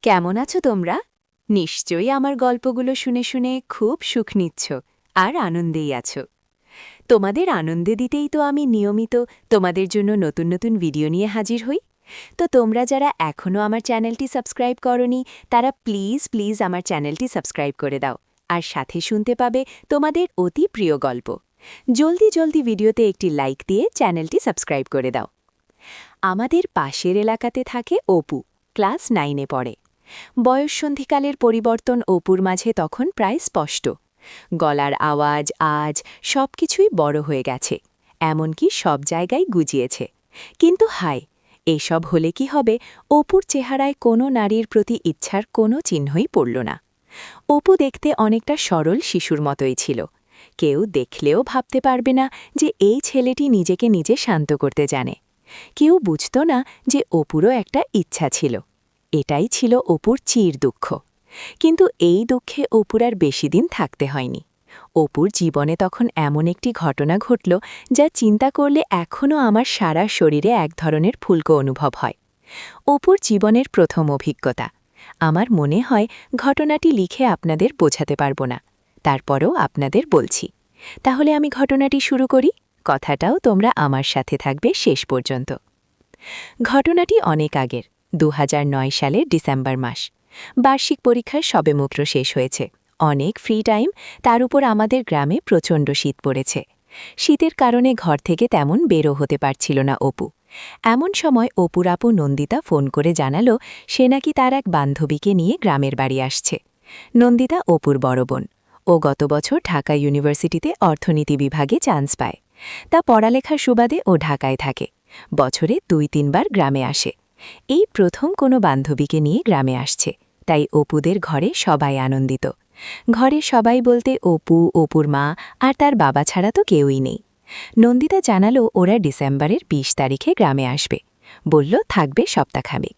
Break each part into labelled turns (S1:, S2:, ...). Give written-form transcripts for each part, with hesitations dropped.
S1: কেমন আছো তোমরা? নিশ্চয়ই আমার গল্পগুলো শুনে শুনে খুব সুখ নিচ্ছ আর আনন্দেই আছো। তোমাদের আনন্দে দিতেই তো আমি নিয়মিত তোমাদের জন্য নতুন নতুন ভিডিও নিয়ে হাজির হই। তো তোমরা যারা এখনও আমার চ্যানেলটি সাবস্ক্রাইব করনি তারা প্লিজ প্লিজ আমার চ্যানেলটি সাবস্ক্রাইব করে দাও, আর সাথে শুনতে পাবে তোমাদের অতি প্রিয় গল্প। জলদি জলদি ভিডিওতে একটি লাইক দিয়ে চ্যানেলটি সাবস্ক্রাইব করে দাও। আমাদের পাশের এলাকাতে থাকে অপু, ক্লাস 9-এ পড়ে। বয়ঃসন্ধিকালের পরিবর্তন অপুর মাঝে তখন প্রায় স্পষ্ট। গলার আওয়াজ আজ সবকিছুই বড় হয়ে গেছে, এমনকি সব জায়গায় গুজিয়েছে। কিন্তু হায়, এসব হলে কি হবে? অপুর চেহারায় কোনো নারীর প্রতি ইচ্ছার কোনো চিহ্নই পড়ল না। অপু দেখতে অনেকটা সরল শিশুর মতোই ছিল। কেউ দেখলেও ভাবতে পারবে না যে এই ছেলেটি নিজেকে নিজে শান্ত করতে জানে। কেউ বুঝত না যে অপুরও একটা ইচ্ছা ছিল। এটাই ছিল অপুর চির দুঃখ। কিন্তু এই দুঃখে অপুর আর বেশি দিন থাকতে হয়নি। অপুর জীবনে তখন এমন একটি ঘটনা ঘটল যা চিন্তা করলে এখনও আমার সারা শরীরে এক ধরনের ফুলকো অনুভব হয়। অপুর জীবনের প্রথম অভিজ্ঞতা। আমার মনে হয় ঘটনাটি লিখে আপনাদের বোঝাতে পারব না, তারপরও আপনাদের বলছি। তাহলে আমি ঘটনাটি শুরু করি, কথাটাও তোমরা আমার সাথে থাকবে শেষ পর্যন্ত। ঘটনাটি অনেক আগের, 2009 সালের ডিসেম্বর মাস। বার্ষিক পরীক্ষার সবেমাত্র শেষ হয়েছে, অনেক ফ্রি টাইম, তার উপর আমাদের গ্রামে প্রচণ্ড শীত পড়েছে। শীতের কারণে ঘর থেকে তেমন বেরো হতে পারছিল না অপু। এমন সময় অপুর আপু নন্দিতা ফোন করে জানালো সে নাকি তার এক বান্ধবীকে নিয়ে গ্রামের বাড়ি আসছে। নন্দিতা অপুর বড় বোন। ও গত বছর ঢাকা ইউনিভার্সিটিতে অর্থনীতি বিভাগে চান্স পায়। তা পড়ালেখার সুবাদে ও ঢাকায় থাকে। বছরে 2-3 বার গ্রামে আসে। এই প্রথম কোনো বান্ধবীকে নিয়ে গ্রামে আসছে, তাই অপুদের ঘরে সবাই আনন্দিত। ঘরে সবাই বলতে অপু, অপুর মা আর তার বাবা ছাড়া তো কেউই নেই। নন্দিতা জানালো ওরা ডিসেম্বরের 20 তারিখে গ্রামে আসবে। বলল থাকবে সপ্তাহখানেক।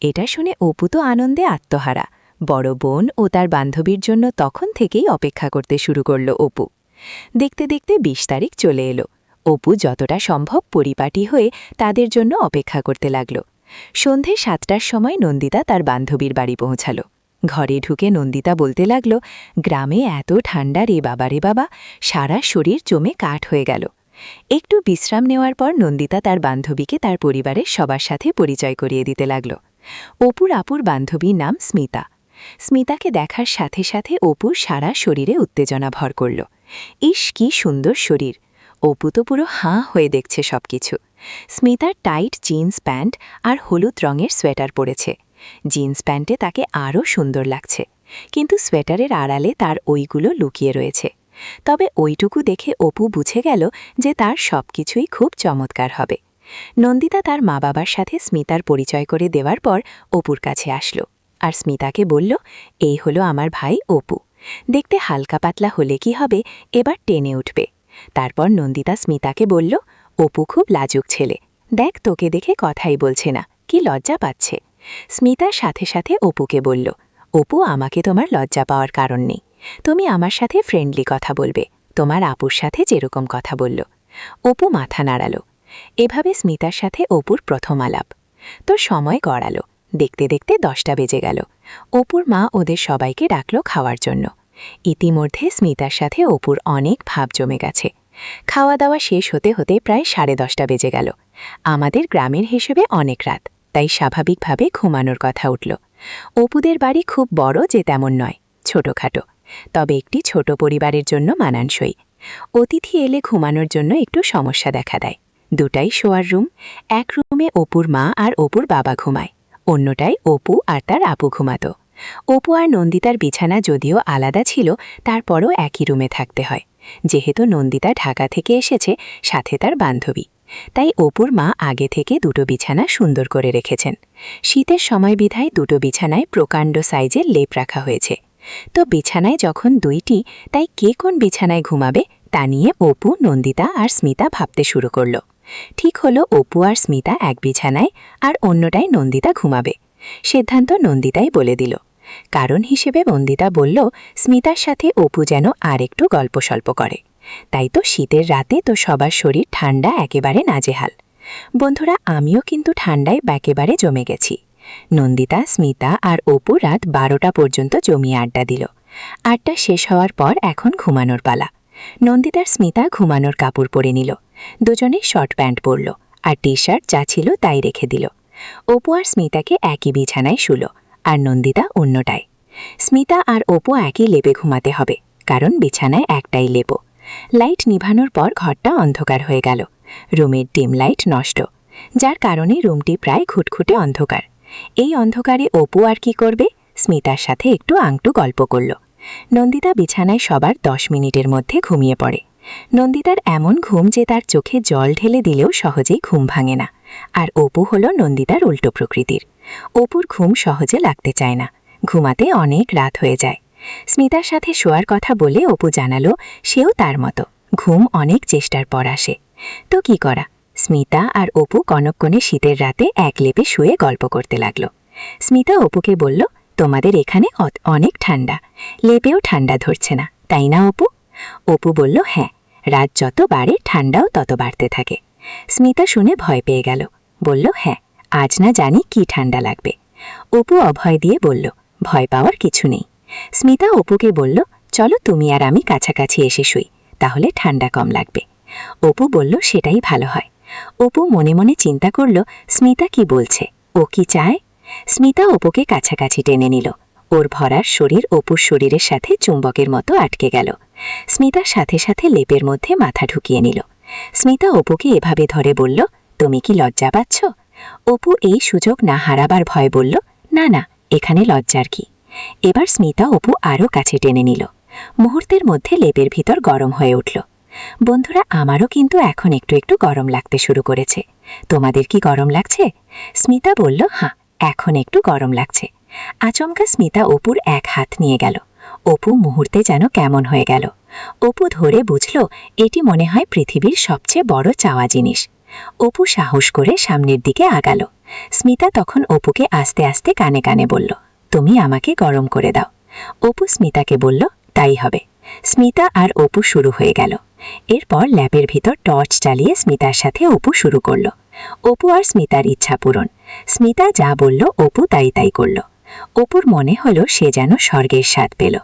S1: এটা শুনে অপু তো আনন্দে আত্মহারা। বড় বোন ও তার বান্ধবীর জন্য তখন থেকেই অপেক্ষা করতে শুরু করল অপু। দেখতে দেখতে 20 তারিখ চলে এলো। অপু যতটা সম্ভব পরিপাটি হয়ে তাদের জন্য অপেক্ষা করতে লাগল। সন্ধে 7টার সময় নন্দিতা তার বান্ধবীর বাড়ি পৌঁছালো। ঘরে ঢুকে নন্দিতা বলতে লাগল, গ্রামে এত ঠান্ডা রে বাবা রে বাবা, সারা শরীর জমে কাঠ হয়ে গেল। একটু বিশ্রাম নেওয়ার পর নন্দিতা তার বান্ধবীকে তার পরিবারের সবার সাথে পরিচয় করিয়ে দিতে লাগল। অপুর আপুর বান্ধবীর নাম স্মিতা। স্মিতাকে দেখার সাথে সাথে অপুর সারা শরীরে উত্তেজনা ভর করল। ইস, কি সুন্দর শরীর! অপু তো পুরো হাঁ হয়ে দেখছে সবকিছু। স্মিতার টাইট জিন্স প্যান্ট আর হলুদ রঙের সোয়েটার পরেছে। জিন্স প্যান্টে তাকে আরও সুন্দর লাগছে, কিন্তু সোয়েটারের আড়ালে তার ওইগুলো লুকিয়ে রয়েছে। তবে ওইটুকু দেখে অপু বুঝে গেল যে তার সবকিছুই খুব চমৎকার হবে। নন্দিতা তার মা বাবার সাথে স্মিতার পরিচয় করে দেওয়ার পর অপুর কাছে আসলো আর স্মিতাকে বলল, এই হলো আমার ভাই অপু। দেখতে হালকা পাতলা হলে কি হবে, এবার টেনে উঠবে। তারপর নন্দিতা স্মিতাকে বলল, অপু খুব লাজুক ছেলে, দেখ তোকে দেখে কথাই বলছে না, কি লজ্জা পাচ্ছে। স্মিতার সাথে সাথে অপুকে বলল, অপু, আমাকে তোমার লজ্জা পাওয়ার কারণ নেই। তুমি আমার সাথে ফ্রেন্ডলি কথা বলবে, তোমার আপুর সাথে যেরকম কথা বলল। অপু মাথা নাড়াল। এভাবে স্মিতার সাথে অপুর প্রথম আলাপ। তো সময় গড়ালো। দেখতে দেখতে 10টা বেজে গেল। অপুর মা ওদের সবাইকে ডাকল খাওয়ার জন্য। ইতিমধ্যে স্মিতার সাথে অপুর অনেক ভাব জমে গেছে। খাওয়া দাওয়া শেষ হতে হতে প্রায় 10:30 বেজে গেল। আমাদের গ্রামের হিসেবে অনেক রাত, তাই স্বাভাবিকভাবে ঘুমানোর কথা উঠল। অপুদের বাড়ি খুব বড় যে তেমন নয়, ছোটখাটো, তবে একটি ছোট পরিবারের জন্য মানানসই। অতিথি এলে ঘুমানোর জন্য একটু সমস্যা দেখা দেয়। দুটাই শোয়ার রুম। এক রুমে অপুর মা আর অপুর বাবা ঘুমায়, অন্যটায় অপু আর তার আপু ঘুমাত। অপু আর নন্দিতার বিছানা যদিও আলাদা ছিল, তারপরও একই রুমে থাকতে হয়। যেহেতু নন্দিতা ঢাকা থেকে এসেছে, সাথে তার বান্ধবী, তাই অপুর মা আগে থেকে দুটো বিছানা সুন্দর করে রেখেছেন। শীতের সময় বিধায় দুটো বিছানায় প্রকাণ্ড সাইজের লেপ রাখা হয়েছে। তো বিছানায় যখন দুইটি, তাই কে কোন বিছানায় ঘুমাবে তা নিয়ে অপু, নন্দিতা আর স্মিতা ভাবতে শুরু করল। ঠিক হলো অপু আর স্মিতা এক বিছানায় আর অন্যটায় নন্দিতা ঘুমাবে। সিদ্ধান্ত নন্দিতাই বলে দিল। কারণ হিসেবে নন্দিতা বলল, স্মিতার সাথে অপু যেন আর একটু গল্প সল্প করে। তাই তো শীতের রাতে তো সবার শরীর ঠান্ডা একেবারে নাজেহাল। বন্ধুরা, আমিও কিন্তু ঠান্ডায় একেবারে জমে গেছি। নন্দিতা, স্মিতা আর অপু রাত 12টা পর্যন্ত জমিয়ে আড্ডা দিল। আড্ডা শেষ হওয়ার পর এখন ঘুমানোর পালা। নন্দিতার স্মিতা ঘুমানোর কাপড় পরে নিল। দুজনে শর্ট প্যান্ট পরল আর টি শার্ট যা ছিল তাই রেখে দিল। অপু আর স্মিতাকে একই বিছানায় শুল আর নন্দিতা অন্যটায়। স্মিতা আর অপু একই লেপে ঘুমাতে হবে, কারণ বিছানায় একটাই লেপো। লাইট নিভানোর পর ঘরটা অন্ধকার হয়ে গেল। রুমের ডিম লাইট নষ্ট, যার কারণে রুমটি প্রায় ঘুটঘুটে অন্ধকার। এই অন্ধকারে অপু আর কি করবে? স্মিতার সাথে একটু আংটু গল্প করল। নন্দিতা বিছানায় সবার 10 মিনিটের মধ্যে ঘুমিয়ে পড়ে। নন্দিতার এমন ঘুম যে তার চোখে জল ঢেলে দিলেও সহজেই ঘুম ভাঙে না। আর অপু হল নন্দিতার উল্টো প্রকৃতির। অপুর ঘুম সহজে লাগতে চায় না, ঘুমাতে অনেক রাত হয়ে যায়। স্মিতার সাথে শোয়ার কথা বলে অপু জানালো সেও তার মতো ঘুম অনেক চেষ্টার পর আসে। তো কি করা? স্মিতা আর অপু কনকনে শীতের রাতে এক লেপে শুয়ে গল্প করতে লাগলো। স্মিতা অপুকে বলল, তোমাদের এখানে অনেক ঠান্ডা, লেপেও ঠান্ডা ধরছে না, তাই না অপু? অপু বলল, হ্যাঁ, রাত যত বাড়ে ঠান্ডাও তত বাড়তে থাকে। স্মিতা শুনে ভয় পেয়ে গেল, বলল, হ্যাঁ, আজ না জানি কি ঠান্ডা লাগবে। অপু অভয় দিয়ে বলল, ভয় পাওয়ার কিছু নেই। স্মিতা অপুকে বলল, চলো তুমি আর আমি কাছাকাছি এসে শুই, তাহলে ঠান্ডা কম লাগবে। অপু বলল, সেটাই ভালো হয়। অপু মনে মনে চিন্তা করল, স্মিতা কি বলছে, ও কি চায়? স্মিতা অপুকে কাছাকাছি টেনে নিল। ওর ভরার শরীর অপুর শরীরের সাথে চুম্বকের মতো আটকে গেল। স্মিতার সাথে সাথে লেপের মধ্যে মাথা ঢুকিয়ে নিল। স্মিতা অপুকে এভাবে ধরে বলল, তুমি কি লজ্জা পাচ্ছ? অপু এই সুযোগ না হারাবার ভয় বলল, না না, এখানে লজ্জার কি। এবার স্মিতা অপু আরও কাছে টেনে নিল। মুহূর্তের মধ্যে লেপের ভিতর গরম হয়ে উঠল। বন্ধুরা, আমারও কিন্তু এখন একটু একটু গরম লাগতে শুরু করেছে। তোমাদের কি গরম লাগছে? স্মিতা বলল, হ্যাঁ, এখন একটু গরম লাগছে। আচমকা স্মিতা অপুর এক হাত নিয়ে গেল। অপু মুহূর্তে যেন কেমন হয়ে গেল। অপু ধরে বুঝল এটি মনে হয় পৃথিবীর সবচেয়ে বড় চাওয়া জিনিস। অপু সাহস করে সামনের দিকে আগালো। স্মিতা তখন অপুকে আস্তে আস্তে কানে কানে বলল, তুমি আমাকে গরম করে দাও। অপু স্মিতাকে বলল, তাই হবে। স্মিতা আর অপু শুরু হয়ে গেল। এরপর ল্যাপের ভিতর টর্চ চালিয়ে স্মিতার সাথে অপু শুরু করল। অপু আর স্মিতার ইচ্ছা পূরণ। স্মিতা যা বলল অপু তাই তাই করল। অপুর মনে হলো সে যেন স্বর্গের স্বাদ পেল।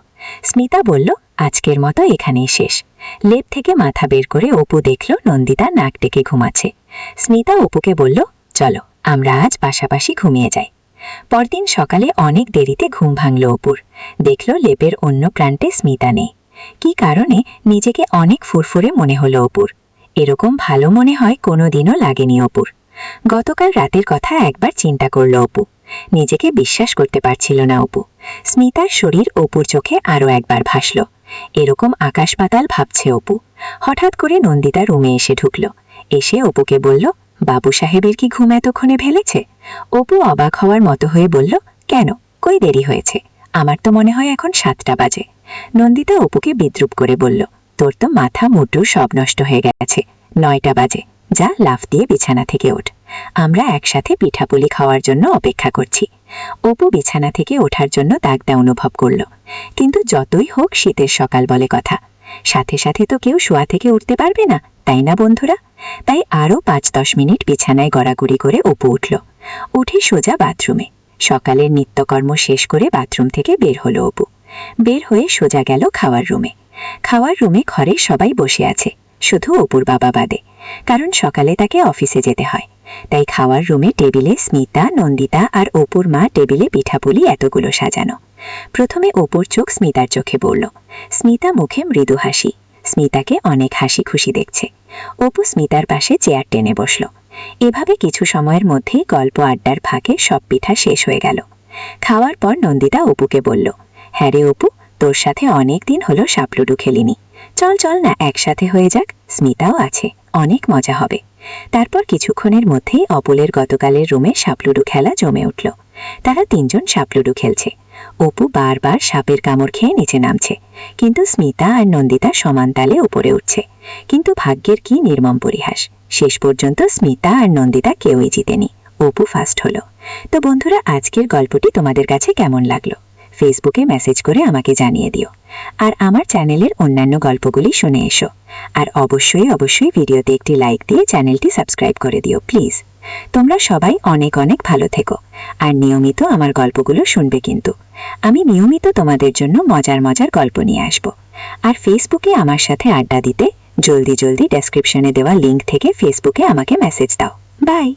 S1: স্মিতা বলল, আজকের মতো এখানেই শেষ। লেপ থেকে মাথা বের করে অপু দেখল নন্দিতা নাক ডেকে ঘুমাচ্ছে। স্মিতা অপুকে বলল, চলো আমরা আজ পাশাপাশি ঘুমিয়ে যাই। পরদিন সকালে অনেক দেরিতে ঘুম ভাঙল অপুর। দেখল লেপের অন্য প্রান্তে স্মিতা নেই। কি কারণে নিজেকে অনেক ফুরফুরে মনে হলো অপুর। এরকম ভালো মনে হয় কোনোদিনও লাগেনি অপুর। গতকাল রাতের কথা একবার চিন্তা করল অপু। নিজেকে বিশ্বাস করতে পারছিল না অপু। স্মিতার শরীর অপুর চোখে আরও একবার ভাসল। এরকম আকাশ পাতাল ভাবছে অপু। হঠাৎ করে নন্দিতা রুমে এসে ঢুকল। এসে অপুকে বলল, বাবু সাহেবের কি ঘুম এতক্ষণে ভেলেছে? অপু অবাক হওয়ার মতো হয়ে বলল, কেন, কই দেরি হয়েছে? আমার তো মনে হয় এখন 7টা বাজে। নন্দিতা অপুকে বিদ্রুপ করে বলল, তোর তো মাথা মুটু সব নষ্ট হয়ে গেছে, 9টা বাজে, যা লাফ দিয়ে বিছানা থেকে ওঠ। আমরা একসাথে পিঠাপুলি খাওয়ার জন্য অপেক্ষা করছি। অপু বিছানা থেকে ওঠার জন্য তাগদা অনুভব করল। কিন্তু যতই হোক শীতের সকাল বলে কথা, সাথে সাথে তো কেউ শোয়া থেকে উঠতে পারবে না, তাই না বন্ধুরা? তাই আরও 5-10 মিনিট বিছানায় গড়াগড়ি করে অপু উঠল। উঠে সোজা বাথরুমে। সকালের নিত্যকর্ম শেষ করে বাথরুম থেকে বের হলো অপু। বের হয়ে সোজা গেল খাওয়ার রুমে। খাওয়ার রুমে ঘরে সবাই বসে আছে, শুধু অপুর বাবা বাদে, কারণ সকালে তাকে অফিসে যেতে হয়। তাই খাওয়ার রুমে টেবিলে স্মিতা, নন্দিতা আর অপুর মা টেবিলে পিঠাপুলি এতগুলো সাজানো। প্রথমে অপুর চোখ স্মিতার চোখে পড়ল। স্মিতা মুখে মৃদু হাসি। স্মিতাকে অনেক হাসি খুশি দেখছে। অপু স্মিতার পাশে চেয়ার টেনে বসল। এভাবে কিছু সময়ের মধ্যেই গল্প আড্ডার ফাঁকে সব পিঠা শেষ হয়ে গেল। খাওয়ার পর নন্দিতা অপুকে বলল, হ্যাঁ রে অপু, তোর সাথে অনেক দিন হলো সাপলুডু খেলিনি, চল চল না একসাথে হয়ে যাক, স্মিতাও আছে, অনেক মজা হবে। তারপর কিছুক্ষণের মধ্যেই অপুলের গতকালের রুমে সাপলুডু খেলা জমে উঠল। তারা 3 জন সাপলুডু খেলছে। অপু বারবার সাপের কামড় খেয়ে নিচে নামছে, কিন্তু স্মিতা আর নন্দিতা সমান তালে উপরে উঠছে। কিন্তু ভাগ্যের কি নির্মম পরিহাস, শেষ পর্যন্ত স্মিতা আর নন্দিতা কেউই জিতেনি, অপু ফার্স্ট হলো। তো বন্ধুরা, আজকের গল্পটি তোমাদের কাছে কেমন লাগলো?
S2: ফেসবুকে মেসেজ করে আমাকে জানিয়ে দিও। আর আমার চ্যানেলের অন্যান্য গল্পগুলি শুনে এসো। আর অবশ্যই ভিডিওতে একটি লাইক দিয়ে চ্যানেলটি সাবস্ক্রাইব করে দিও প্লিজ। তোমরা সবাই অনেক অনেক ভালো থেকো আর নিয়মিত আমার গল্পগুলো শুনবে কিন্তু। আমি নিয়মিত তোমাদের জন্য মজার মজার গল্প নিয়ে আসব। আর ফেসবুকে আমার সাথে আড্ডা দিতে জলদি ডেসক্রিপশনে দেওয়া লিংক থেকে ফেসবুকে আমাকে মেসেজ দাও। বাই।